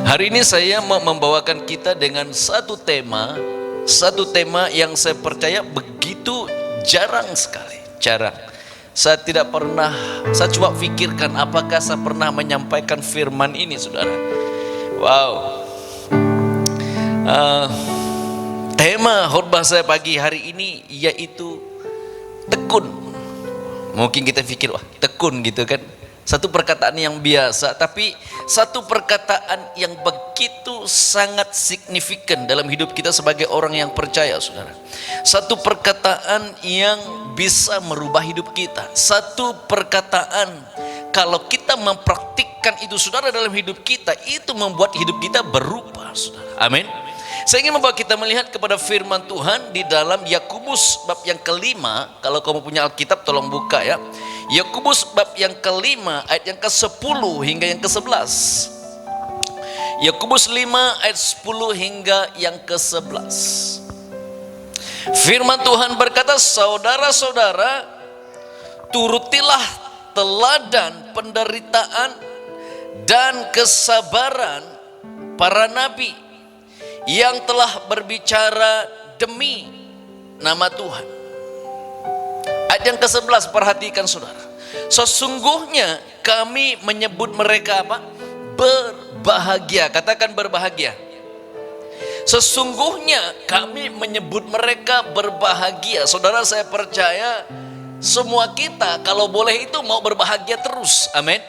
Hari ini saya mau membawakan kita dengan satu tema yang saya percaya begitu jarang sekali. Jarang. Saya tidak pernah, saya coba pikirkan apakah saya pernah menyampaikan firman ini, saudara. Wow. Tema khotbah saya pagi hari ini yaitu tekun. Mungkin kita pikir, wah tekun gitu kan, satu perkataan yang biasa, tapi satu perkataan yang begitu sangat signifikan dalam hidup kita sebagai orang yang percaya, saudara. Satu perkataan yang bisa merubah hidup kita. Satu perkataan kalau kita mempraktikkan itu, saudara, dalam hidup kita, itu membuat hidup kita berubah, saudara. Amin. Saya ingin membawa kita melihat kepada firman Tuhan di dalam Yakobus bab yang kelima. Kalau kamu punya Alkitab tolong buka ya. Yakobus bab yang kelima ayat yang ke-10 hingga yang ke-11. Yakobus 5 ayat 10 hingga yang ke-11. Firman Tuhan berkata, saudara-saudara, turutilah teladan penderitaan dan kesabaran para nabi yang telah berbicara demi nama Tuhan. Ayat yang ke-11, perhatikan saudara. Sesungguhnya kami menyebut mereka apa? Berbahagia. Katakan berbahagia. Sesungguhnya kami menyebut mereka berbahagia. Saudara, saya percaya semua kita kalau boleh itu mau berbahagia terus. Amin.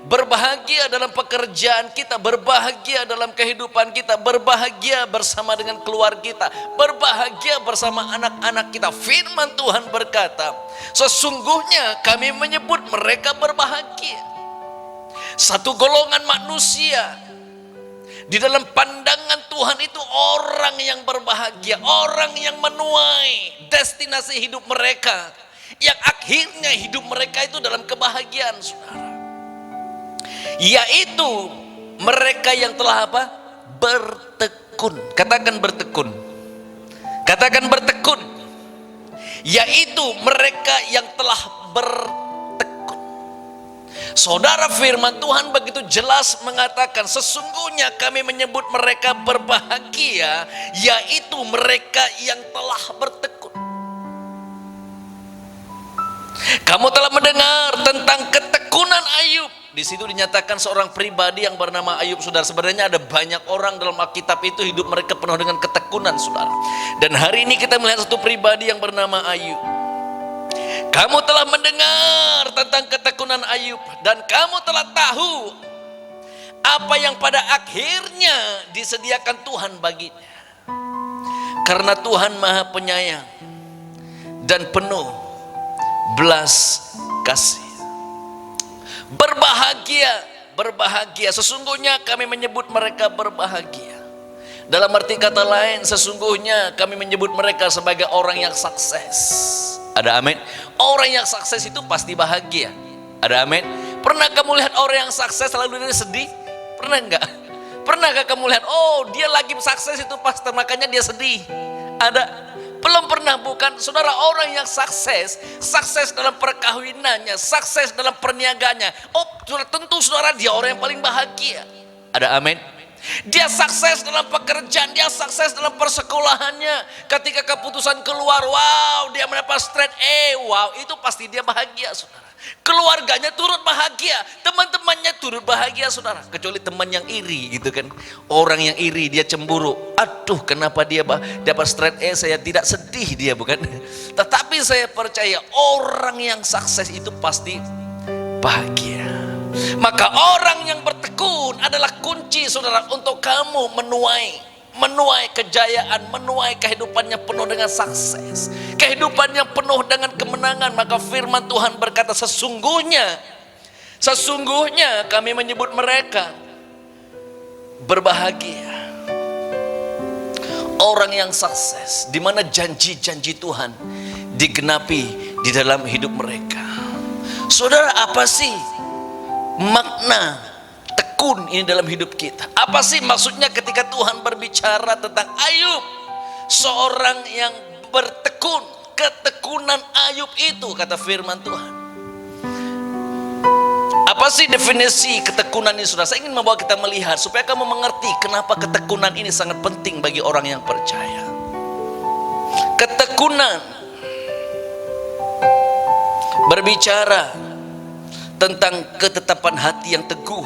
Berbahagia dalam pekerjaan kita, berbahagia dalam kehidupan kita, berbahagia bersama dengan keluarga kita, berbahagia bersama anak-anak kita. Firman Tuhan berkata, sesungguhnya kami menyebut mereka berbahagia. Satu golongan manusia di dalam pandangan Tuhan itu orang yang berbahagia, orang yang menuai destinasi hidup mereka, yang akhirnya hidup mereka itu dalam kebahagiaan, saudara. Yaitu mereka yang telah apa? Bertekun. Katakan bertekun. Katakan bertekun. Yaitu mereka yang telah bertekun. Saudara, firman Tuhan begitu jelas mengatakan, sesungguhnya kami menyebut mereka berbahagia, yaitu mereka yang telah bertekun. Kamu telah mendengar tentang ketekunan Ayub. Di situ dinyatakan seorang pribadi yang bernama Ayub, saudara. Sebenarnya ada banyak orang dalam Alkitab itu hidup mereka penuh dengan ketekunan, saudara. Dan hari ini kita melihat satu pribadi yang bernama Ayub. Kamu telah mendengar tentang ketekunan Ayub, dan kamu telah tahu apa yang pada akhirnya disediakan Tuhan baginya. Karena Tuhan Maha Penyayang dan penuh belas kasih. Berbahagia, berbahagia. Sesungguhnya kami menyebut mereka berbahagia. Dalam arti kata lain, sesungguhnya kami menyebut mereka sebagai orang yang sukses. Ada amin? Orang yang sukses itu pasti bahagia. Ada amin? Pernah kamu lihat orang yang sukses lalu dia sedih? Pernah enggak? Pernahkah kamu lihat, oh dia lagi sukses itu pasti makanya dia sedih? Ada? Belum pernah, bukan? Saudara, orang yang sukses dalam perkahwinannya, sukses dalam perniagaannya, oh tentu saudara dia orang yang paling bahagia. Ada amin? Dia sukses dalam pekerjaan, dia sukses dalam persekolahannya. Ketika keputusan keluar, wow, dia mendapat straight A, wow, itu pasti dia bahagia, saudara. Keluarganya turut bahagia, teman-temannya turut bahagia, saudara. Kecuali teman yang iri gitu kan. Orang yang iri, dia cemburu. Aduh, kenapa dia dapat straight A, saya tidak sedih dia, bukan. Tetapi saya percaya orang yang sukses itu pasti bahagia. Maka orang yang bertekun adalah kunci, saudara, untuk kamu menuai kejayaan, menuai kehidupannya penuh dengan sukses, kehidupannya penuh dengan kemenangan. Maka firman Tuhan berkata, sesungguhnya kami menyebut mereka berbahagia. Orang yang sukses, di mana janji-janji Tuhan digenapi di dalam hidup mereka. Saudara, apa sih makna tekun ini dalam hidup kita? Apa sih maksudnya ketika Tuhan berbicara tentang Ayub, seorang yang bertekun? Ketekunan Ayub itu, kata firman Tuhan, apa Apa sih definisi ketekunan ini, saudara? Saya ingin membawa kita melihat supaya kamu mengerti kenapa ketekunan ini sangat penting bagi orang yang percaya. Ketekunan berbicara tentang ketetapan hati yang teguh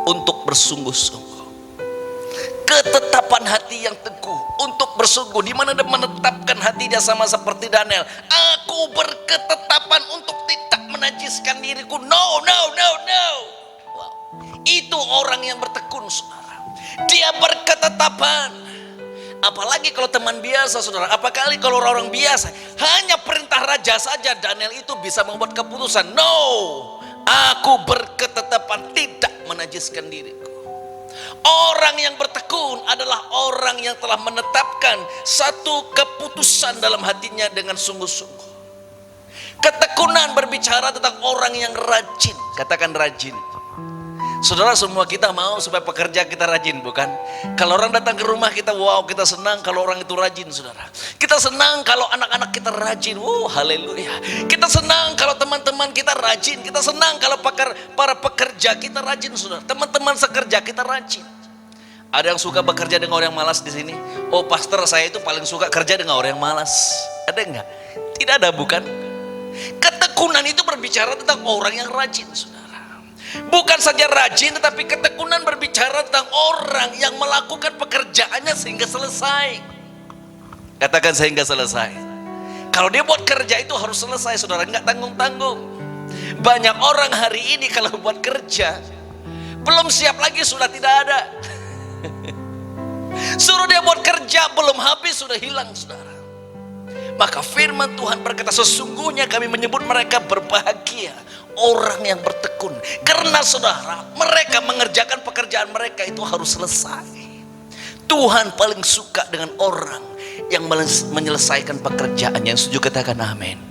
untuk bersungguh-sungguh. Ketetapan hati yang teguh untuk bersungguh, di mana dia menetapkan hati dia sama seperti Daniel. Aku berketetapan untuk tidak menajiskan diriku. No. Wow. Itu orang yang bertekun, saudara. Dia berketetapan. Apalagi kalau teman biasa, saudara. Apalagi kalau orang biasa, hanya perintah raja saja Daniel itu bisa membuat keputusan. No, aku berketetapan tidak menajiskan diriku. Orang yang bertekun adalah orang yang telah menetapkan satu keputusan dalam hatinya dengan sungguh-sungguh. Ketekunan berbicara tentang orang yang rajin. Katakan rajin. Saudara, semua kita mau supaya pekerja kita rajin, bukan? Kalau orang datang ke rumah kita, wow, kita senang kalau orang itu rajin, saudara. Kita senang kalau anak-anak kita rajin. Haleluya. Kita senang kalau teman-teman kita rajin. Kita senang kalau para pekerja kita rajin, saudara. Teman-teman sekerja kita rajin. Ada yang suka bekerja dengan orang yang malas di sini? Oh, pastor, saya itu paling suka kerja dengan orang yang malas. Ada enggak? Tidak ada, bukan? Ketekunan itu berbicara tentang orang yang rajin, saudara. Bukan saja rajin, tetapi ketekunan berbicara tentang orang yang melakukan pekerjaannya sehingga selesai. Katakan sehingga selesai. Kalau dia buat kerja itu harus selesai, saudara, nggak tanggung-tanggung. Banyak orang hari ini kalau buat kerja belum siap lagi sudah tidak ada. Suruh dia buat kerja belum habis sudah hilang, saudara. Maka firman Tuhan berkata, sesungguhnya kami menyebut mereka berbahagia orang yang bertekun. Karena saudara, mereka mengerjakan pekerjaan mereka itu harus selesai. Tuhan paling suka dengan orang yang menyelesaikan pekerjaan. Yang setuju katakan amin.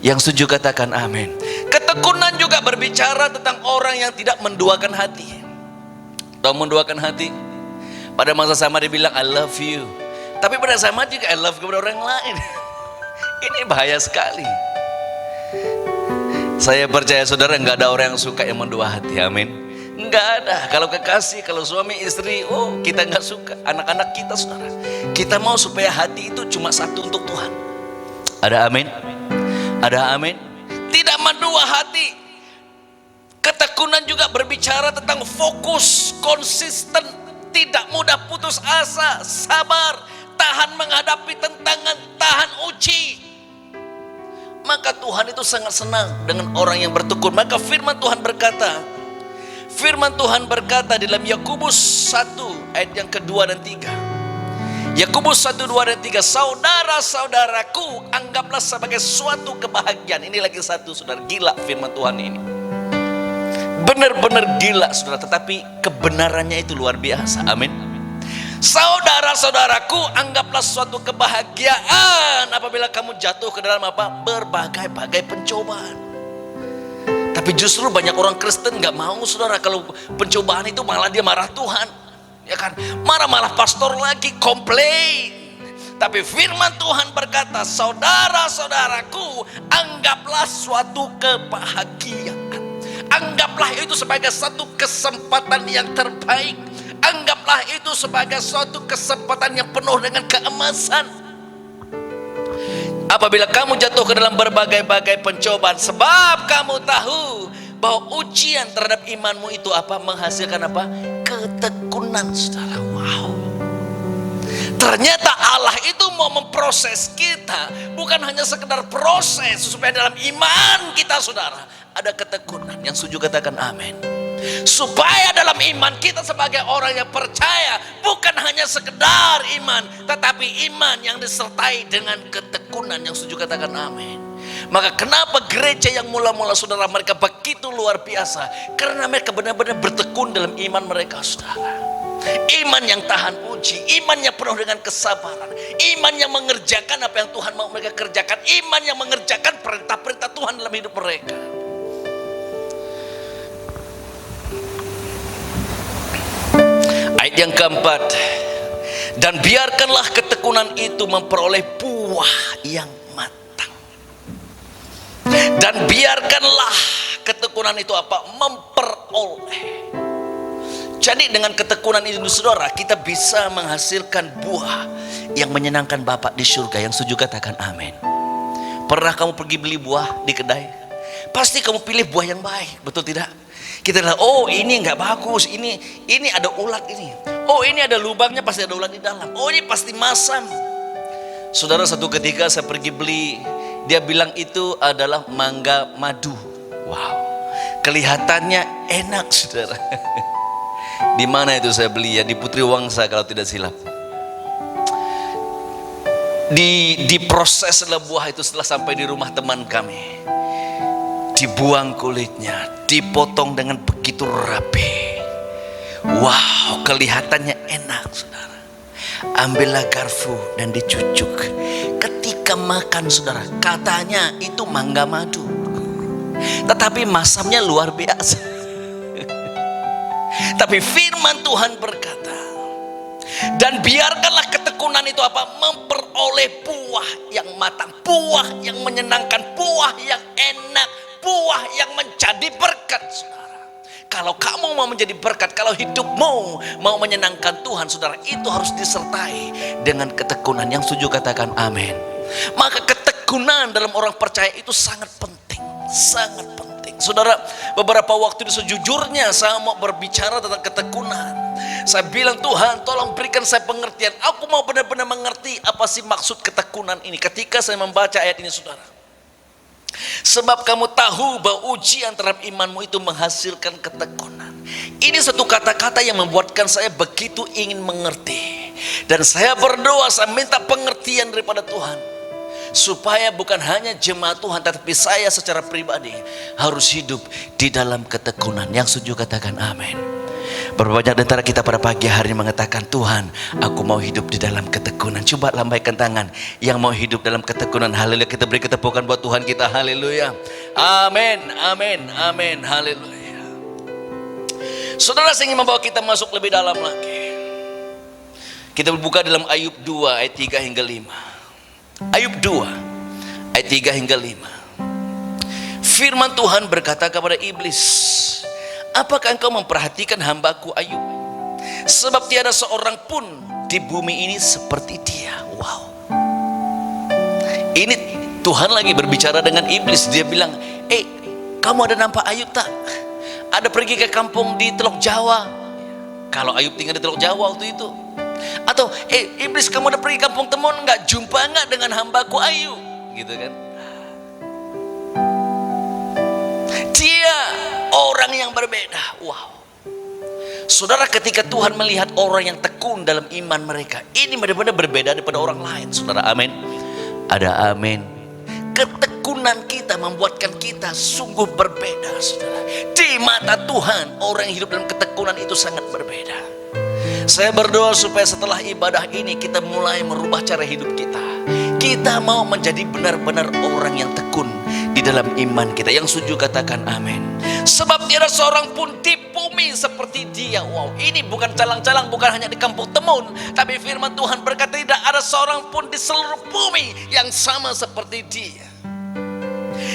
Yang setuju katakan amin. Ketekunan juga berbicara tentang orang yang tidak menduakan hati. Tahu menduakan hati? Pada masa sama dia bilang I love you, tapi pada sama juga I love kepada orang lain. Ini bahaya sekali. Saya percaya saudara, nggak ada orang yang suka yang mendua hati, amin. Nggak ada. Kalau kekasih, kalau suami istri, kita nggak suka. Anak-anak kita, saudara, kita mau supaya hati itu cuma satu untuk Tuhan. Ada amin? Ada amin? Tidak mendua hati. Ketekunan juga berbicara tentang fokus, konsisten, tidak mudah putus asa, sabar, tahan menghadapi tantangan, tahan uji. Maka Tuhan itu sangat senang dengan orang yang bertekun. Maka firman Tuhan berkata di dalam Yakobus 1 ayat yang kedua dan 3. Yakobus 1, 2 dan 3. Saudara-saudaraku, anggaplah sebagai suatu kebahagiaan. Ini lagi satu, saudara, gila firman Tuhan ini. Benar-benar gila, saudara, tetapi kebenarannya itu luar biasa. Amin. Saudara-saudaraku, anggaplah suatu kebahagiaan apabila kamu jatuh ke dalam berbagai-bagai pencobaan. Tapi justru banyak orang Kristen gak mau, saudara, kalau pencobaan itu malah dia marah Tuhan, ya kan? Malah pastor lagi komplain. Tapi firman Tuhan berkata, saudara-saudaraku, anggaplah suatu kebahagiaan. Anggaplah itu sebagai satu kesempatan yang terbaik. Anggaplah itu sebagai suatu kesempatan yang penuh dengan keemasan. Apabila kamu jatuh ke dalam berbagai-bagai pencobaan, sebab kamu tahu bahwa ujian terhadap imanmu itu menghasilkan ketekunan, saudara. Wow. Ternyata Allah itu mau memproses kita, bukan hanya sekedar proses supaya dalam iman kita, saudara, ada ketekunan. Yang setuju katakan amin. Supaya dalam iman kita sebagai orang yang percaya, bukan hanya sekedar iman, tetapi iman yang disertai dengan ketekunan. Yang setuju katakan amin. Maka kenapa gereja yang mula-mula, saudara, mereka begitu luar biasa? Karena mereka benar-benar bertekun dalam iman mereka, saudara. Iman yang tahan uji, iman yang penuh dengan kesabaran, iman yang mengerjakan apa yang Tuhan mau mereka kerjakan, iman yang mengerjakan perintah-perintah Tuhan dalam hidup mereka. Ayat yang keempat, dan biarkanlah ketekunan itu memperoleh buah yang matang. Dan biarkanlah ketekunan itu apa? Memperoleh. Jadi dengan ketekunan itu saudara, kita bisa menghasilkan buah yang menyenangkan Bapa di surga. Yang setuju katakan amin. Pernah kamu pergi beli buah di kedai? Pasti kamu pilih buah yang baik, betul tidak? Kita lihat, oh ini nggak bagus, ini ada ulat ini. Oh ini ada lubangnya, pasti ada ulat di dalam. Oh ini pasti masam. Saudara, satu ketika saya pergi beli, dia bilang itu adalah mangga madu. Wow, kelihatannya enak saudara. Di mana itu saya beli ya? Di Putri Wangsa kalau tidak silap. Diproses buah itu setelah sampai di rumah teman kami. Dibuang kulitnya, dipotong dengan begitu rapi. Wow, kelihatannya enak saudara. Ambillah garpu dan dicucuk. Ketika makan saudara, katanya itu mangga madu, tetapi masamnya luar biasa. Tapi firman Tuhan berkata, dan biarkanlah ketekunan itu apa? Memperoleh buah yang matang, buah yang menyenangkan, buah yang enak, buah yang menjadi berkat saudara. Kalau kamu mau menjadi berkat, kalau hidupmu mau menyenangkan Tuhan saudara, itu harus disertai dengan ketekunan. Yang setuju katakan amin. Maka ketekunan dalam orang percaya itu sangat penting, sangat penting. Saudara, beberapa waktu itu sejujurnya saya mau berbicara tentang ketekunan. Saya bilang, Tuhan tolong berikan saya pengertian. Aku mau benar-benar mengerti apa sih maksud ketekunan ini. Ketika saya membaca ayat ini saudara, sebab kamu tahu bahwa ujian terhadap imanmu itu menghasilkan ketekunan. Ini satu kata-kata yang membuatkan saya begitu ingin mengerti. Dan saya berdoa, saya minta pengertian daripada Tuhan, supaya bukan hanya jemaat Tuhan, tetapi saya secara pribadi harus hidup di dalam ketekunan. Yang setuju katakan amin. Berbanyak di antara kita pada pagi hari mengatakan, Tuhan aku mau hidup di dalam ketekunan. Coba lambaikan tangan yang mau hidup dalam ketekunan. Haleluya. Kita beri ketepukan buat Tuhan kita. Haleluya. Amin, amin, amin. Haleluya. Saudara, saya ingin membawa kita masuk lebih dalam lagi. Kita berbuka dalam Ayub 2 ayat 3 hingga 5. Ayub 2 ayat 3 hingga 5. Firman Tuhan berkata kepada iblis, apakah engkau memperhatikan hambaku Ayub? Sebab tiada seorang pun di bumi ini seperti dia. Wow. Ini Tuhan lagi berbicara dengan iblis. Dia bilang, kamu ada nampak Ayub tak? Ada pergi ke kampung di Teluk Jawa? Kalau Ayub tinggal di Teluk Jawa waktu itu. Atau iblis, kamu udah pergi kampung Temon enggak? Jumpa enggak dengan hambaku Ayub? Gitu kan. Dia orang yang berbeda. Wow. Saudara, ketika Tuhan melihat orang yang tekun dalam iman mereka, ini benar-benar berbeda daripada orang lain. Saudara, amin. Ada amin. Ketekunan kita membuatkan kita sungguh berbeda saudara. Di mata Tuhan, orang yang hidup dalam ketekunan itu sangat berbeda. Saya berdoa supaya setelah ibadah ini kita mulai merubah cara hidup kita. Kita mau menjadi benar-benar orang yang tekun di dalam iman kita. Yang setuju katakan amin. Sebab tiada seorang pun di bumi seperti dia. Wow, ini bukan calang-calang, bukan hanya di kampung Temon, tapi firman Tuhan berkata tidak ada seorang pun di seluruh bumi yang sama seperti dia.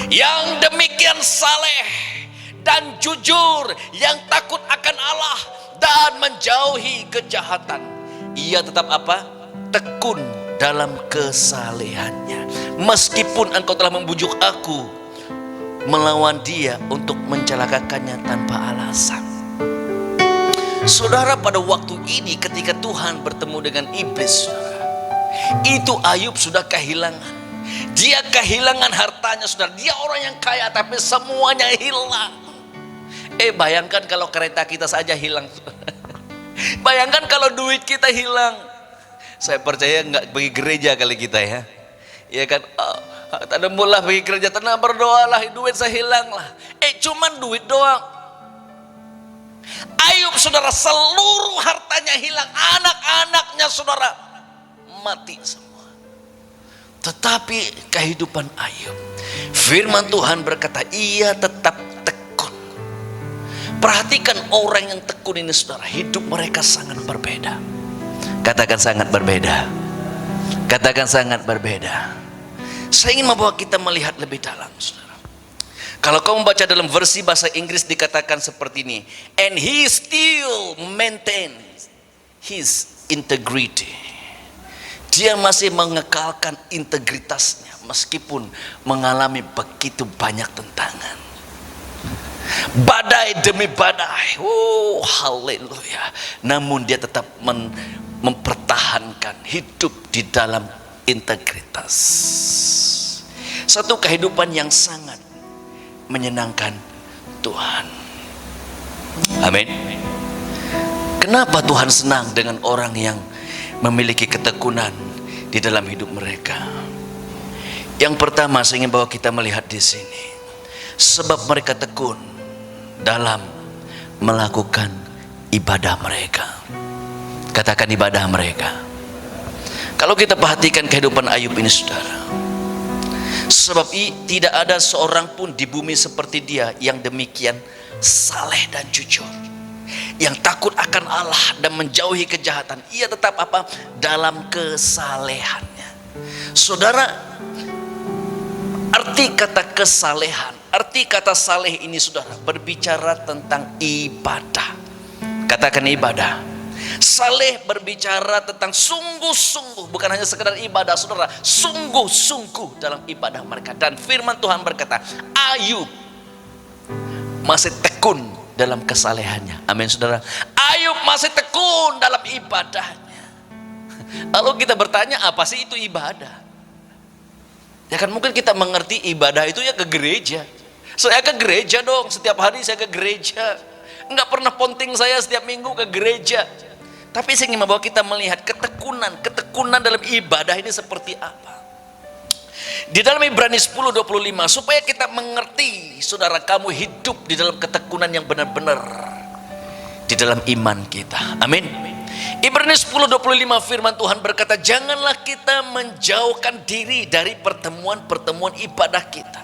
Yang demikian saleh dan jujur, yang takut akan Allah dan menjauhi kejahatan. Ia tetap apa? Tekun dalam kesalehannya. Meskipun engkau telah membujuk aku melawan dia untuk mencelakakannya tanpa alasan. Saudara, pada waktu ini ketika Tuhan bertemu dengan iblis, saudara, itu Ayub sudah kehilangan. Dia kehilangan hartanya saudara. Dia orang yang kaya tapi semuanya hilang. Bayangkan kalau kereta kita saja hilang. Bayangkan kalau duit kita hilang. Saya percaya nggak pergi gereja kali kita ya. Ya kan, tak mula pergi gereja, tenang berdoalah, duit saya hilang lah. Cuman duit doang. Ayub saudara, seluruh hartanya hilang, anak-anaknya saudara mati semua. Tetapi kehidupan Ayub, firman Tuhan berkata ia tetap tekun. Perhatikan orang yang tekun ini saudara, hidup mereka sangat berbeda. Katakan sangat berbeda. Katakan sangat berbeda. Saya ingin membawa kita melihat lebih dalam saudara. Kalau kamu membaca dalam versi bahasa Inggris dikatakan seperti ini, and he still maintains his integrity. Dia masih mengekalkan integritasnya meskipun mengalami begitu banyak tentangan. Badai demi badai, oh haleluya. Namun dia tetap mempertahankan hidup di dalam integritas. Satu kehidupan yang sangat menyenangkan Tuhan. Amin. Kenapa Tuhan senang dengan orang yang memiliki ketekunan di dalam hidup mereka? Yang pertama, saya ingin bawa kita melihat di sini, sebab mereka tekun dalam melakukan ibadah mereka. Katakan ibadah mereka. Kalau kita perhatikan kehidupan Ayub ini, saudara, sebab tidak ada seorang pun di bumi seperti dia yang demikian saleh dan jujur, yang takut akan Allah dan menjauhi kejahatan. Ia tetap apa? Dalam kesalehannya. Saudara, arti kata kesalehan, arti kata saleh ini, saudara, berbicara tentang ibadah. Katakan ibadah. Saleh berbicara tentang sungguh-sungguh, bukan hanya sekedar ibadah, saudara, sungguh-sungguh dalam ibadah mereka. Dan firman Tuhan berkata, Ayub masih tekun dalam kesalehannya. Amin, saudara. Ayub masih tekun dalam ibadahnya. Lalu kita bertanya, apa sih itu ibadah? Ya kan, mungkin kita mengerti ibadah itu ya ke gereja. Saya ke gereja dong, setiap hari saya ke gereja. Enggak pernah ponting saya setiap minggu ke gereja. Tapi saya ingin membawa kita melihat ketekunan dalam ibadah ini seperti apa. Di dalam Ibrani 10:25, supaya kita mengerti, saudara, kamu hidup di dalam ketekunan yang benar-benar di dalam iman kita. Amin. Ibrani 10:25 firman Tuhan berkata, janganlah kita menjauhkan diri dari pertemuan-pertemuan ibadah kita.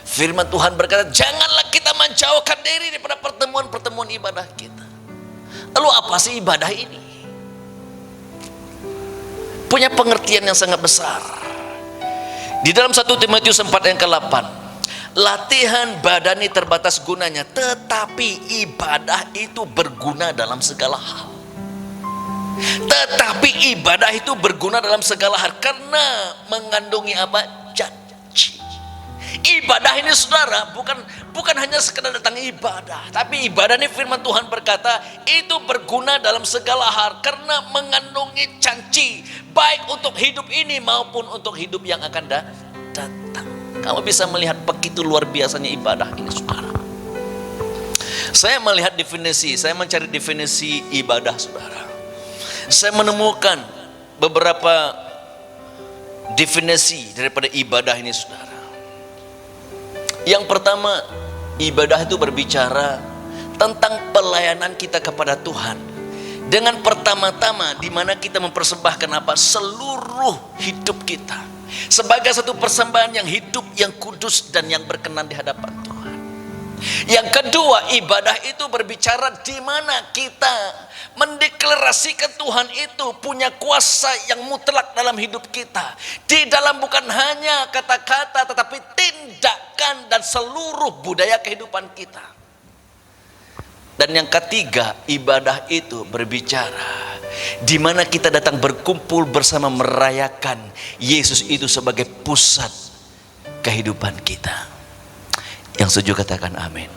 Firman Tuhan berkata, janganlah kita menjauhkan diri daripada pertemuan-pertemuan ibadah kita. Lalu apa sih ibadah ini? Punya pengertian yang sangat besar. Di dalam 1 Timotius 4 ayat ke-8, latihan badani terbatas gunanya, tetapi ibadah itu berguna dalam segala hal. Tetapi ibadah itu berguna dalam segala hal karena mengandungi apa? Janji. Ibadah ini, saudara, bukan hanya sekedar datang ibadah, tapi ibadah ini firman Tuhan berkata itu berguna dalam segala hal karena mengandungi janji, baik untuk hidup ini maupun untuk hidup yang akan datang. Kamu bisa melihat begitu luar biasanya ibadah ini, saudara. Saya melihat definisi, saya mencari definisi ibadah, saudara. Saya menemukan beberapa definisi daripada ibadah ini, saudara. Yang pertama, ibadah itu berbicara tentang pelayanan kita kepada Tuhan. Dengan pertama-tama di mana kita mempersembahkan apa? Seluruh hidup kita sebagai satu persembahan yang hidup, yang kudus dan yang berkenan di hadapan Tuhan. Yang kedua, ibadah itu berbicara di mana kita mendeklarasikan Tuhan itu punya kuasa yang mutlak dalam hidup kita. Di dalam bukan hanya kata-kata tetapi tindakan dan seluruh budaya kehidupan kita. Dan yang ketiga, ibadah itu berbicara di mana kita datang berkumpul bersama merayakan Yesus itu sebagai pusat kehidupan kita. Yang setuju katakan amin.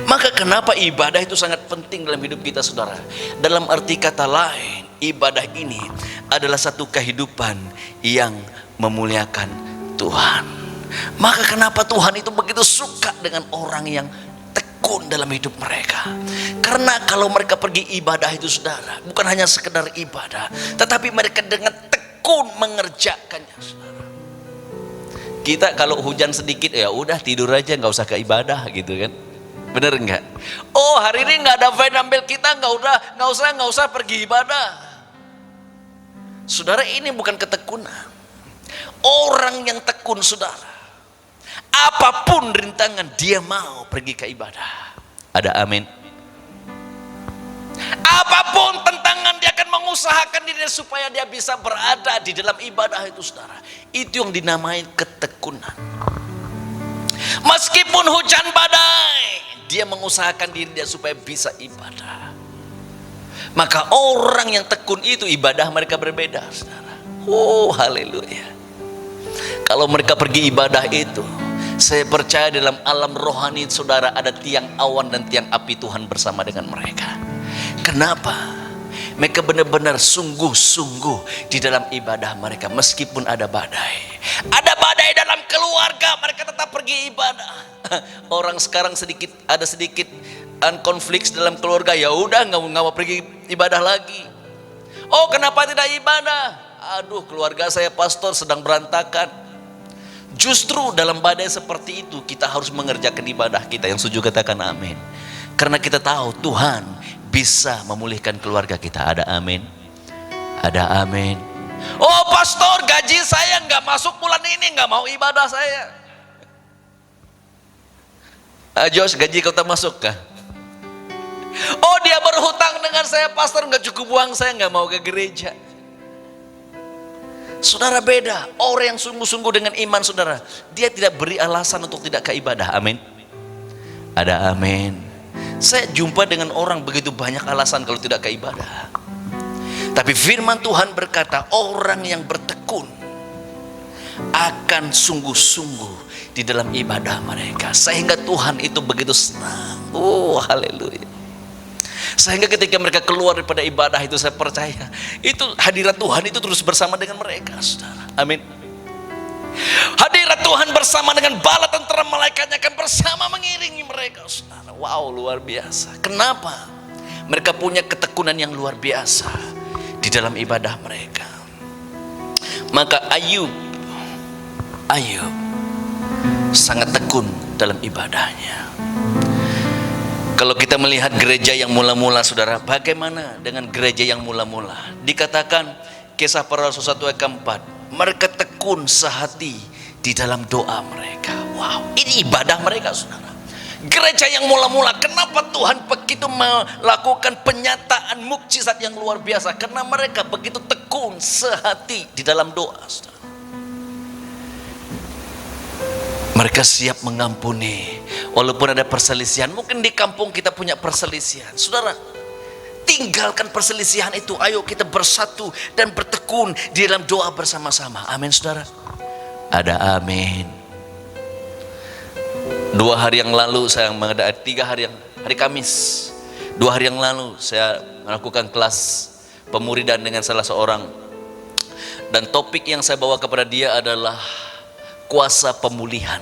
Maka kenapa ibadah itu sangat penting dalam hidup kita, saudara? Dalam arti kata lain, ibadah ini adalah satu kehidupan yang memuliakan Tuhan. Maka kenapa Tuhan itu begitu suka dengan orang yang tekun dalam hidup mereka? Karena kalau mereka pergi ibadah itu, saudara, bukan hanya sekedar ibadah, tetapi mereka dengan tekun mengerjakannya, saudara. Kita kalau hujan sedikit, ya udah tidur aja, nggak usah ke ibadah gitu kan. Bener nggak? Oh, hari ini nggak ada van ambil kita, nggak usah pergi ibadah. Saudara, ini bukan ketekunan. Orang yang tekun, saudara, apapun rintangan dia mau pergi ke ibadah. Ada amin? Apapun tentangan dia akan mengusahakan dirinya supaya dia bisa berada di dalam ibadah itu, saudara. Itu yang dinamai ketekunan. Meskipun hujan badai, dia mengusahakan diri dia supaya bisa ibadah. Maka orang yang tekun itu ibadah mereka berbeda, saudara. Oh, haleluya. Kalau mereka pergi ibadah itu, saya percaya dalam alam rohani saudara ada tiang awan dan tiang api Tuhan bersama dengan mereka. Kenapa? Mereka benar-benar sungguh-sungguh di dalam ibadah mereka meskipun ada badai. Ada badai dalam keluarga, mereka tetap pergi ibadah. Orang sekarang ada sedikit konflik dalam keluarga, ya udah nggak mau pergi ibadah lagi. Oh, kenapa tidak ibadah? Aduh, keluarga saya pastor sedang berantakan. Justru dalam badai seperti itu kita harus mengerjakan ibadah kita. Yang setuju katakan amin. Karena kita tahu Tuhan bisa memulihkan keluarga kita. Ada amin? Ada amin. Oh pastor, gaji saya nggak masuk bulan ini, nggak mau ibadah saya. Jos, gaji kau tak masuk kah? Oh dia berhutang dengan saya pastor, nggak cukup uang saya, nggak mau ke gereja. Saudara, beda. Orang yang sungguh-sungguh dengan iman saudara, dia tidak beri alasan untuk tidak ke ibadah. Amin. Ada amin. Saya jumpa dengan orang begitu banyak alasan kalau tidak ke ibadah. Tapi firman Tuhan berkata, orang yang bertekun akan sungguh-sungguh di dalam ibadah mereka, sehingga Tuhan itu begitu senang. Oh haleluya. Sehingga ketika mereka keluar daripada ibadah itu, saya percaya itu hadirat Tuhan itu terus bersama dengan mereka, saudara. Amin. Hadirat Tuhan bersama dengan bala tentara malaikatnya akan bersama mengiringi mereka, saudara. Wow, luar biasa. Kenapa? Mereka punya ketekunan yang luar biasa di dalam ibadah mereka. Maka Ayub sangat tekun dalam ibadahnya. Kalau kita melihat gereja yang mula-mula, saudara, bagaimana dengan gereja yang mula-mula? Dikatakan Kisah Para Rasul 1 ayat 4, mereka tekun sehati di dalam doa mereka. Wow, ini ibadah mereka, saudara. Gereja yang mula-mula, kenapa Tuhan begitu melakukan penyataan mukjizat yang luar biasa? Karena mereka begitu tekun sehati di dalam doa, saudara. Mereka siap mengampuni walaupun ada perselisihan. Mungkin di kampung kita punya perselisihan, saudara. Tinggalkan perselisihan itu. Ayo kita bersatu dan bertekun di dalam doa bersama-sama. Amin, saudara. Ada amin. 2 hari yang lalu saya hari Kamis 2 hari yang lalu saya melakukan kelas pemuridan dengan salah seorang, dan topik yang saya bawa kepada dia adalah kuasa pemulihan.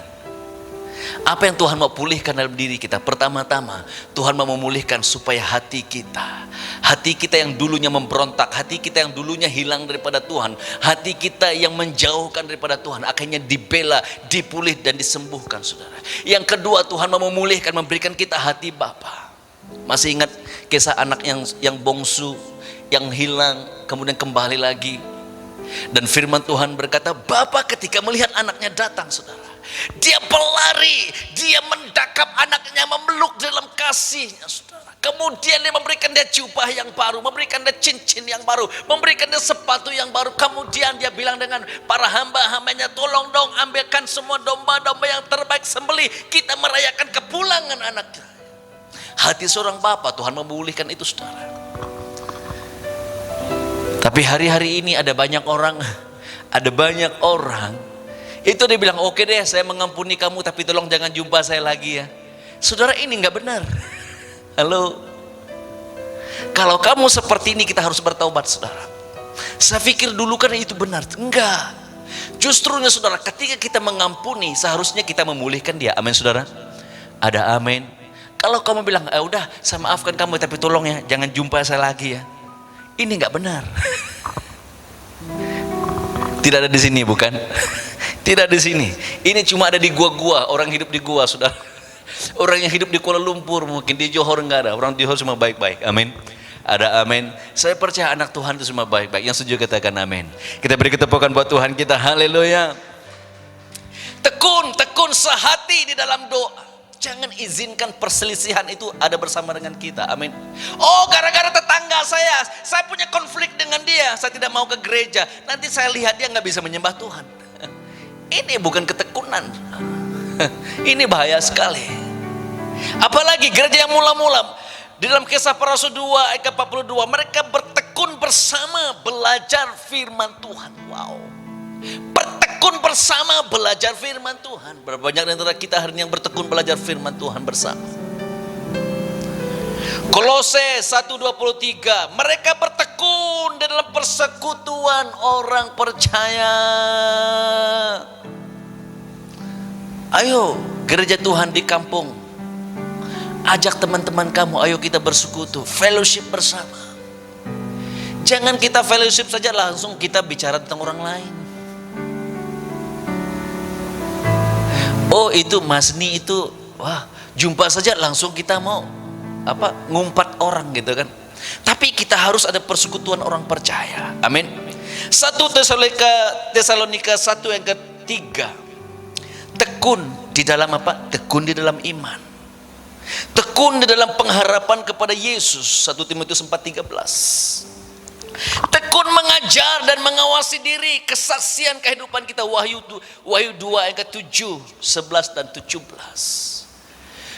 Apa yang Tuhan mau pulihkan dalam diri kita? Pertama-tama Tuhan mau memulihkan supaya hati kita yang dulunya memberontak, hati kita yang dulunya hilang daripada Tuhan, hati kita yang menjauhkan daripada Tuhan, akhirnya dibela, dipulih dan disembuhkan, saudara. Yang kedua, Tuhan mau memulihkan, memberikan kita hati Bapa. Masih ingat kisah anak yang bongsu yang hilang kemudian kembali lagi? Dan firman Tuhan berkata, Bapa ketika melihat anaknya datang, saudara, dia berlari, dia mendakap anaknya, memeluk dalam kasihnya, saudara. Kemudian dia memberikan dia jubah yang baru, memberikan dia cincin yang baru, memberikan dia sepatu yang baru. Kemudian dia bilang dengan para hamba-hambanya, tolong dong ambilkan semua domba-domba yang terbaik, sembelih, kita merayakan kepulangan anaknya. Hati seorang bapa, Tuhan memulihkan itu, saudara. Tapi hari-hari ini ada banyak orang itu dia bilang, oke deh saya mengampuni kamu, tapi tolong jangan jumpa saya lagi ya. Saudara, ini nggak benar. Halo, kalau kamu seperti ini kita harus bertaubat, saudara. Saya pikir dulu kan itu benar, enggak. Justrunya, saudara, ketika kita mengampuni seharusnya kita memulihkan dia. Amin, saudara. Ada amin. Kalau kamu bilang, udah saya maafkan kamu, tapi tolong ya jangan jumpa saya lagi ya, ini nggak benar. Tidak ada di sini, bukan? Tidak di sini. Ini cuma ada di gua-gua, orang hidup di gua, saudara. Orang yang hidup di Kuala Lumpur, mungkin di Johor enggak ada. Orang di Johor semua baik-baik. Amin. Ada amin. Saya percaya anak Tuhan itu semua baik-baik. Yang setuju katakan amin. Kita beri ketepukan buat Tuhan kita. Haleluya. Tekun sehati di dalam doa. Jangan izinkan perselisihan itu ada bersama dengan kita. Amin. Oh, gara-gara tetangga saya punya konflik dengan dia, saya tidak mau ke gereja. Nanti saya lihat dia nggak bisa menyembah Tuhan. Ini bukan ketekunan. Ini bahaya sekali. Apalagi gereja yang mula-mula di dalam Kisah Para Rasul 2 ayat 42, mereka bertekun bersama belajar firman Tuhan. Wow. Bertekun bersama belajar firman Tuhan. Berapa banyak di antara kita hari ini yang bertekun belajar firman Tuhan bersama? Kolose 1:23, mereka bertekun di dalam persekutuan orang percaya. Ayo gereja Tuhan di kampung, ajak teman-teman kamu, ayo kita bersekutu, fellowship bersama. Jangan kita fellowship saja langsung kita bicara tentang orang lain. Oh itu Mas Ni itu, wah jumpa saja langsung kita mau ngumpat orang gitu kan. Tapi kita harus ada persekutuan orang percaya. Amin. 1 Tesalonika 1 yang ketiga, tekun di dalam tekun di dalam iman, tekun di dalam pengharapan kepada Yesus. 1 Timotius 4:13, tekun mengajar dan mengawasi diri, kesaksian kehidupan kita. Wahyu 2 ayat 7, 11 dan 17.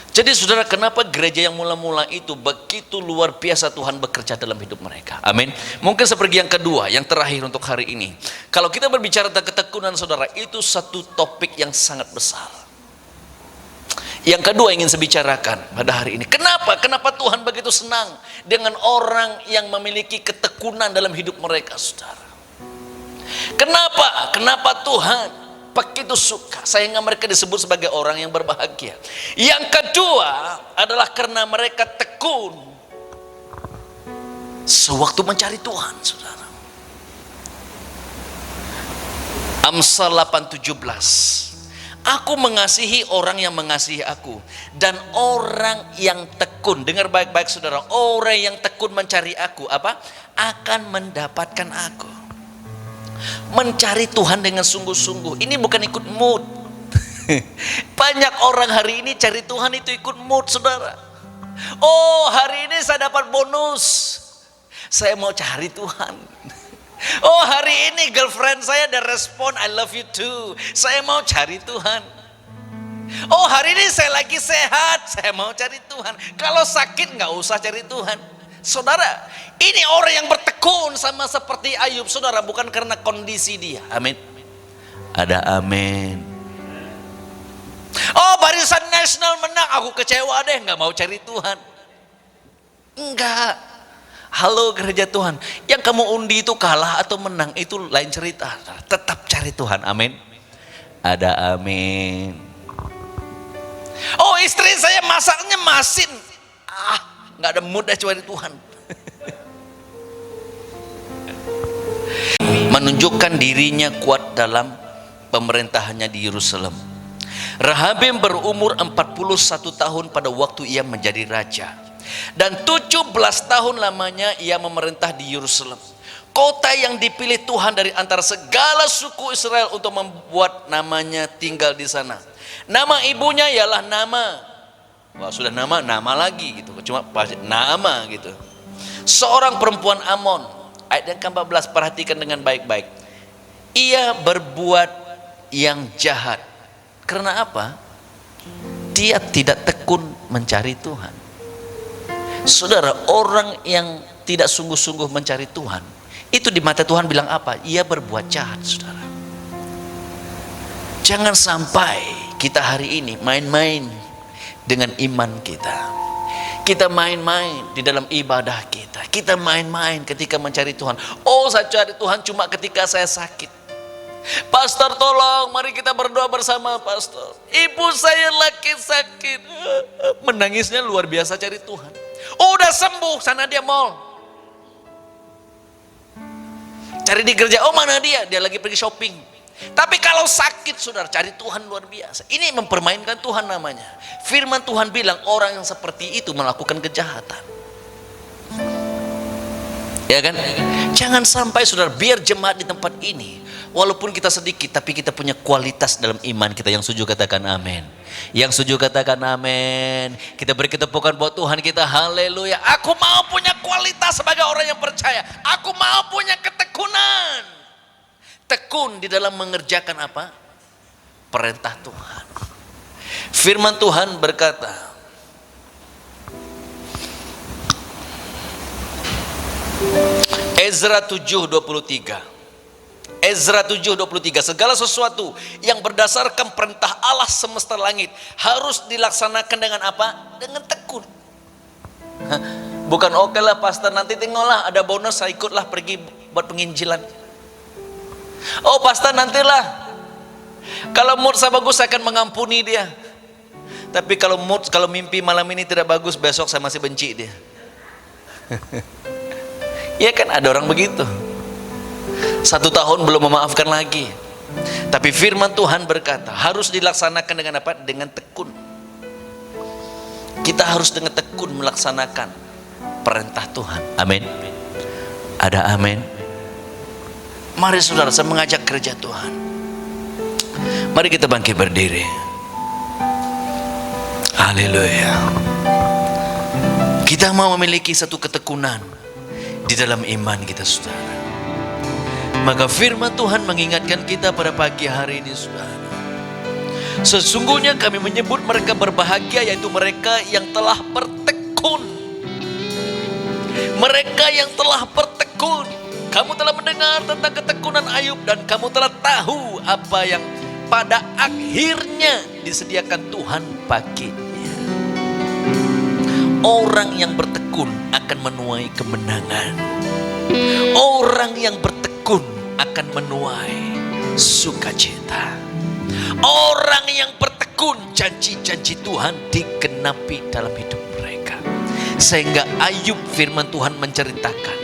Jadi saudara, kenapa gereja yang mula-mula itu begitu luar biasa Tuhan bekerja dalam hidup mereka. Amin. Mungkin seperti yang kedua, yang terakhir untuk hari ini. Kalau kita berbicara tentang ketekunan saudara, itu satu topik yang sangat besar. Yang kedua ingin saya bicarakan pada hari ini. Kenapa Tuhan begitu senang dengan orang yang memiliki ketekunan dalam hidup mereka, saudara? Kenapa Tuhan begitu suka sehingga mereka disebut sebagai orang yang berbahagia? Yang kedua adalah karena mereka tekun sewaktu mencari Tuhan, saudara. Amsal 8:17, aku mengasihi orang yang mengasihi aku, dan orang yang tekun, dengar baik-baik saudara, orang yang tekun mencari aku akan mendapatkan aku. Mencari Tuhan dengan sungguh-sungguh, ini bukan ikut mood. Banyak orang hari ini cari Tuhan itu ikut mood, saudara. Oh hari ini saya dapat bonus, saya mau cari Tuhan. Oh hari ini girlfriend saya ada respon I love you too, saya mau cari Tuhan. Oh hari ini saya lagi sehat, saya mau cari Tuhan. Kalau sakit nggak usah cari Tuhan. Saudara, ini orang yang bertekun sama seperti Ayub, saudara, bukan karena kondisi dia. Amin. Ada amin. Oh Barisan Nasional menang, aku kecewa deh, nggak mau cari Tuhan. Enggak. Halo gereja Tuhan, yang kamu undi itu kalah atau menang itu lain cerita. Tetap cari Tuhan. Amin. Ada amin. Oh istri saya masaknya masin, nggak ada mudah cari Tuhan. Menunjukkan dirinya kuat dalam pemerintahannya di Yerusalem. Rehabim berumur 41 tahun pada waktu ia menjadi raja, dan 17 tahun lamanya ia memerintah di Yerusalem, kota yang dipilih Tuhan dari antara segala suku Israel untuk membuat namanya tinggal di sana. Nama ibunya ialah sudah nama lagi gitu, cuma nama gitu. Seorang perempuan Amon, ayat yang ke-14, perhatikan dengan baik-baik. Ia berbuat yang jahat. Karena apa? Dia tidak tekun mencari Tuhan. Saudara, orang yang tidak sungguh-sungguh mencari Tuhan, itu di mata Tuhan bilang apa? Ia berbuat jahat, saudara. Jangan sampai kita hari ini main-main dengan iman kita. Kita main-main di dalam ibadah kita. Kita main-main ketika mencari Tuhan. Oh saya cari Tuhan cuma ketika saya sakit. Pastor tolong, mari kita berdoa bersama pastor. Ibu saya lagi sakit. Menangisnya luar biasa cari Tuhan. Oh udah sembuh, sana dia mall. Cari di gereja, oh mana dia? Dia lagi pergi shopping. Tapi kalau sakit, saudara, cari Tuhan luar biasa. Ini mempermainkan Tuhan namanya. Firman Tuhan bilang orang yang seperti itu melakukan kejahatan. Ya kan? Jangan sampai saudara, biar jemaat di tempat ini, walaupun kita sedikit, tapi kita punya kualitas dalam iman kita. Yang setuju katakan amin. Yang setuju katakan amin. Kita beri ketepukan buat Tuhan kita. Haleluya. Aku mau punya kualitas sebagai orang yang percaya. Aku mau punya ketekunan. Tekun di dalam mengerjakan apa? Perintah Tuhan. Firman Tuhan berkata, Ezra 7:23. Ezra 7:23, segala sesuatu yang berdasarkan perintah Allah semesta langit harus dilaksanakan dengan apa? Dengan tekun. Bukan oke lah pastor, nanti tengoklah ada bonus saya ikutlah pergi buat penginjilan. Oh pastor nantilah, kalau mood saya bagus saya akan mengampuni dia. Tapi kalau mimpi malam ini tidak bagus, besok saya masih benci dia. Ya kan ada orang begitu. 1 tahun belum memaafkan lagi. Tapi firman Tuhan berkata harus dilaksanakan dengan apa? Dengan tekun. Kita harus dengan tekun melaksanakan perintah Tuhan. Amin. Ada amin. Mari saudara, saya mengajak gereja Tuhan. Mari kita bangkit berdiri. Haleluya. Kita mau memiliki satu ketekunan di dalam iman kita, saudara. Maka firman Tuhan mengingatkan kita pada pagi hari ini, saudara. Sesungguhnya kami menyebut mereka berbahagia, yaitu mereka yang telah bertekun. Mereka yang telah bertekun. Kamu telah mendengar tentang ketekunan Ayub dan kamu telah tahu apa yang pada akhirnya disediakan Tuhan baginya. Orang yang bertekun akan menuai kemenangan. Orang yang bertekun akan menuai sukacita. Orang yang bertekun, janji-janji Tuhan digenapi dalam hidup mereka. Sehingga Ayub, firman Tuhan menceritakan,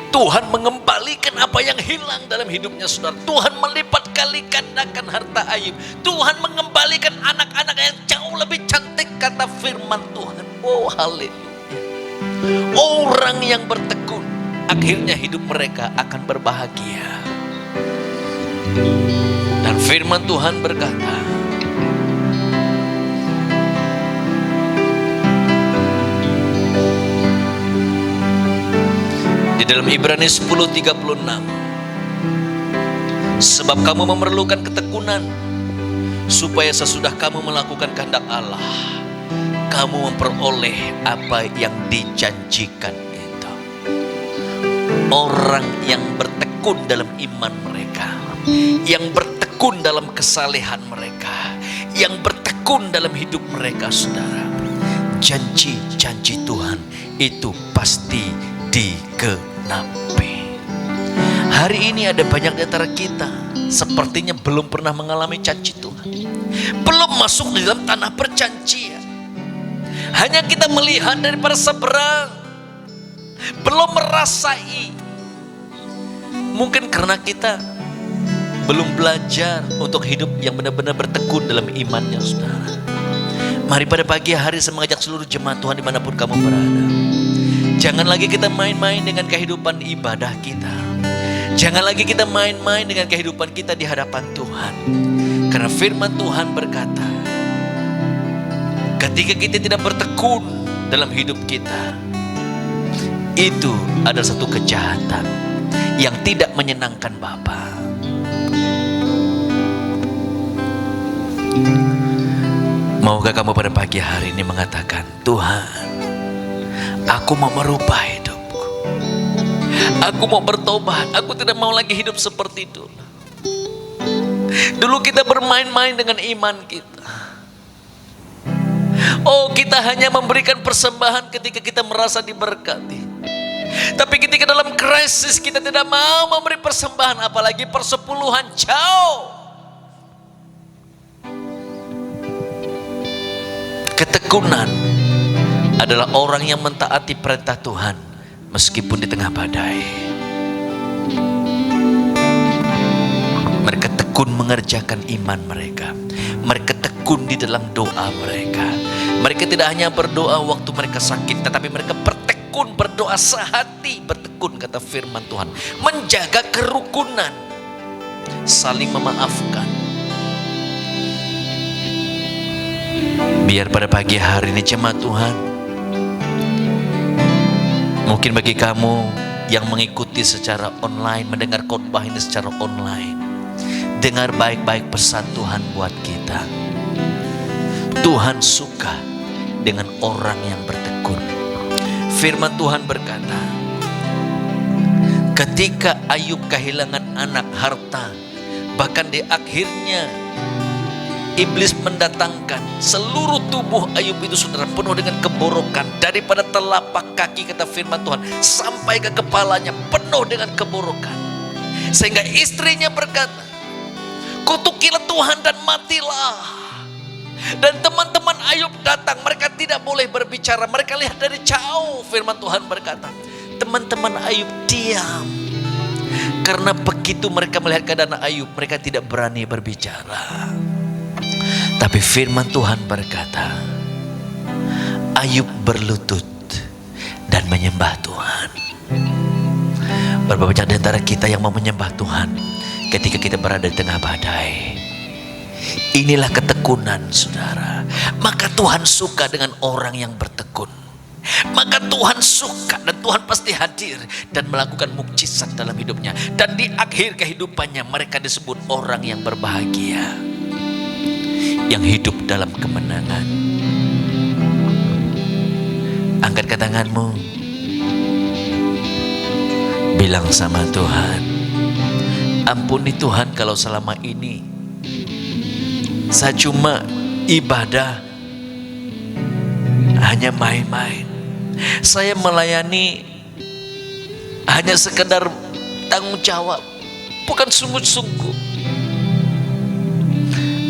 Tuhan mengembalikan apa yang hilang dalam hidupnya, saudara. Tuhan melipat kali gandakan harta Ayub. Tuhan mengembalikan anak-anak yang jauh lebih cantik, kata firman Tuhan. Oh haleluya. Orang yang bertekun, akhirnya hidup mereka akan berbahagia. Dan firman Tuhan berkata, di dalam Ibrani 10:36, sebab kamu memerlukan ketekunan supaya sesudah kamu melakukan kehendak Allah, kamu memperoleh apa yang dijanjikan itu. Orang yang bertekun dalam iman mereka, yang bertekun dalam kesalehan mereka, yang bertekun dalam hidup mereka, saudara, janji-janji Tuhan itu pasti digenapi. Hari ini ada banyak di antara kita sepertinya belum pernah mengalami janji Tuhan, belum masuk di dalam tanah perjanjian. Hanya kita melihat daripada seberang, belum merasai. Mungkin karena kita belum belajar untuk hidup yang benar-benar bertekun dalam imannya, saudara. Mari pada pagi hari saya mengajak seluruh jemaat Tuhan dimanapun kamu berada. Jangan lagi kita main-main dengan kehidupan ibadah kita. Jangan lagi kita main-main dengan kehidupan kita di hadapan Tuhan. Karena firman Tuhan berkata, ketika kita tidak bertekun dalam hidup kita, itu adalah satu kejahatan yang tidak menyenangkan Bapa. Maukah kamu pada pagi hari ini mengatakan, Tuhan, aku mau merubah hidupku. Aku mau bertobat. Aku tidak mau lagi hidup seperti itu. Dulu kita bermain-main dengan iman kita. Oh, kita hanya memberikan persembahan ketika kita merasa diberkati. Tapi ketika dalam krisis kita tidak mau memberi persembahan, apalagi persepuluhan, jauh. Ketekunan adalah orang yang mentaati perintah Tuhan meskipun di tengah badai. Mereka tekun mengerjakan iman mereka. Mereka tekun di dalam doa mereka. Mereka tidak hanya berdoa waktu mereka sakit, tetapi mereka bertekun, berdoa sehati, bertekun, kata firman Tuhan. Menjaga kerukunan, saling memaafkan. Biar pada pagi hari ini jemaat Tuhan, mungkin bagi kamu yang mengikuti secara online, mendengar khotbah ini secara online, dengar baik-baik pesan Tuhan buat kita. Tuhan suka dengan orang yang bertekun. Firman Tuhan berkata, ketika Ayub kehilangan anak, harta, bahkan di akhirnya iblis mendatangkan seluruh tubuh Ayub itu, saudara, penuh dengan keborokan. Daripada telapak kaki, kata firman Tuhan, sampai ke kepalanya penuh dengan keborokan. Sehingga istrinya berkata, kutukilah Tuhan dan matilah. Dan teman-teman Ayub datang, mereka tidak boleh berbicara, mereka lihat dari jauh. Firman Tuhan berkata, teman-teman Ayub diam. Karena begitu mereka melihat keadaan Ayub, mereka tidak berani berbicara. Tapi firman Tuhan berkata, Ayub berlutut dan menyembah Tuhan. Berapa banyak di antara kita yang mau menyembah Tuhan ketika kita berada di tengah badai. Inilah ketekunan, saudara. Maka Tuhan suka dengan orang yang bertekun. Maka Tuhan suka, dan Tuhan pasti hadir dan melakukan mukjizat dalam hidupnya. Dan di akhir kehidupannya mereka disebut orang yang berbahagia, yang hidup dalam kemenangan. Angkat tanganmu, bilang sama Tuhan, ampuni Tuhan kalau selama ini saya cuma ibadah hanya main-main. Saya melayani hanya sekedar tanggung jawab, bukan sungguh-sungguh.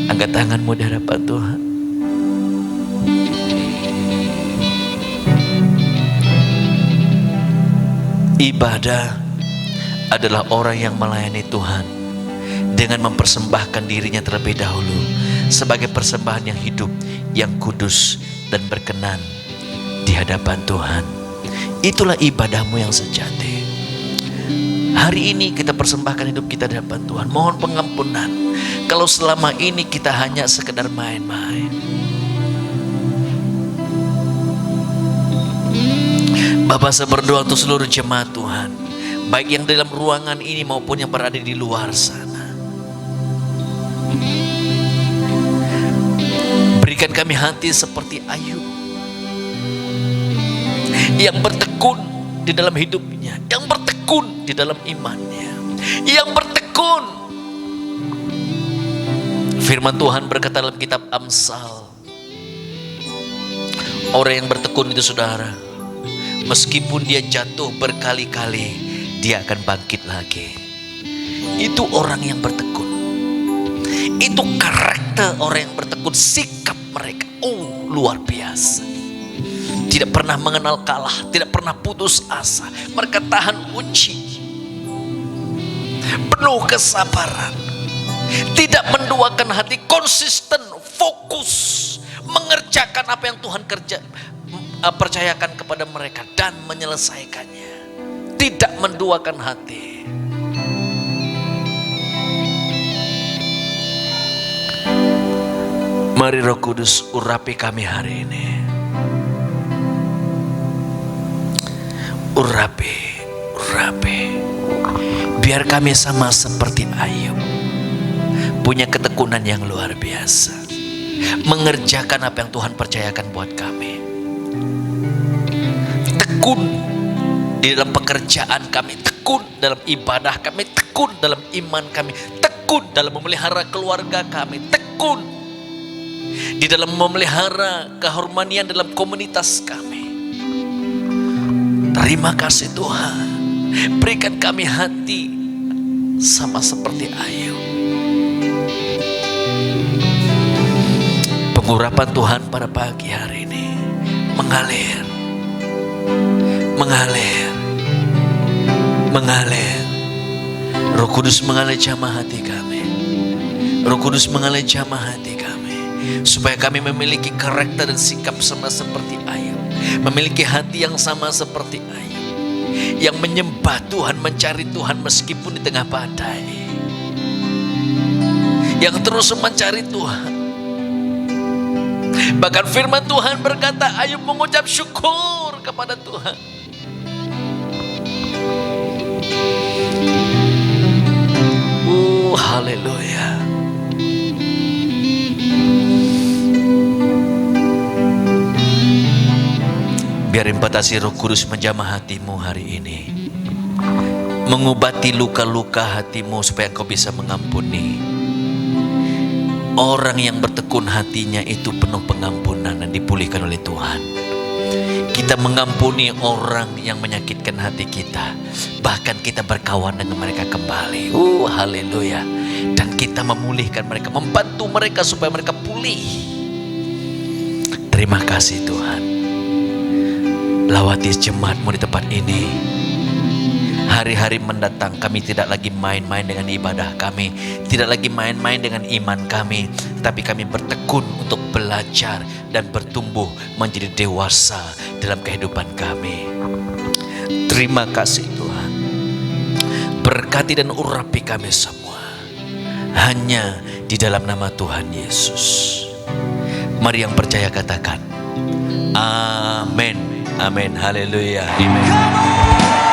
Angkat tanganmu di hadapan Tuhan. Ibadah adalah orang yang melayani Tuhan dengan mempersembahkan dirinya terlebih dahulu sebagai persembahan yang hidup, yang kudus dan berkenan di hadapan Tuhan. Itulah ibadahmu yang sejati. Hari ini kita persembahkan hidup kita di hadapan Tuhan. Mohon pengampunan kalau selama ini kita hanya sekedar main-main. Bapak, saya berdoa untuk seluruh jemaat Tuhan, baik yang dalam ruangan ini maupun yang berada di luar sana. Berikan kami hati seperti Ayub, yang bertekun di dalam hidupnya, yang bertekun di dalam imannya, yang bertekun. Firman Tuhan berkata dalam kitab Amsal, orang yang bertekun itu, saudara, meskipun dia jatuh berkali-kali, dia akan bangkit lagi. Itu orang yang bertekun. Itu karakter orang yang bertekun, sikap mereka. Oh, luar biasa. Tidak pernah mengenal kalah, tidak pernah putus asa. Mereka tahan uji, penuh kesabaran, tidak menduakan hati, konsisten, fokus, mengerjakan apa yang Tuhan percayakan kepada mereka dan menyelesaikannya. Tidak menduakan hati. Mari Roh Kudus urapi kami hari ini. Urapi. Biar kami sama seperti Ayub, punya ketekunan yang luar biasa, mengerjakan apa yang Tuhan percayakan buat kami. Tekun di dalam pekerjaan kami, tekun dalam ibadah kami, tekun dalam iman kami, tekun dalam memelihara keluarga kami, tekun di dalam memelihara keharmonian dalam komunitas kami. Terima kasih Tuhan, berikan kami hati sama seperti Ayub. Pengurapan Tuhan pada pagi hari ini mengalir. Roh Kudus mengalir jamah hati kami. Roh Kudus mengalir jamah hati kami, supaya kami memiliki karakter dan sikap sama seperti Ayub, memiliki hati yang sama seperti Ayub, yang menyembah Tuhan, mencari Tuhan meskipun di tengah badai, yang terus mencari Tuhan. Bahkan firman Tuhan berkata, Ayub mengucap syukur kepada Tuhan. Haleluya. Biar impartasi Roh Kudus menjamah hatimu hari ini, mengobati luka-luka hatimu supaya engkau bisa mengampuni. Orang yang bertekun hatinya itu penuh pengampunan dan dipulihkan oleh Tuhan. Kita mengampuni orang yang menyakitkan hati kita, bahkan kita berkawan dengan mereka kembali. Haleluya. Dan kita memulihkan mereka, membantu mereka supaya mereka pulih. Terima kasih Tuhan. Lawati jemaatmu di tempat ini. Hari-hari mendatang kami tidak lagi main-main dengan ibadah kami, tidak lagi main-main dengan iman kami, tapi kami bertekun untuk belajar dan bertumbuh menjadi dewasa dalam kehidupan kami. Terima kasih Tuhan. Berkati dan urapi kami semua, hanya di dalam nama Tuhan Yesus. Mari yang percaya katakan amin. Amin. Haleluya. Amin.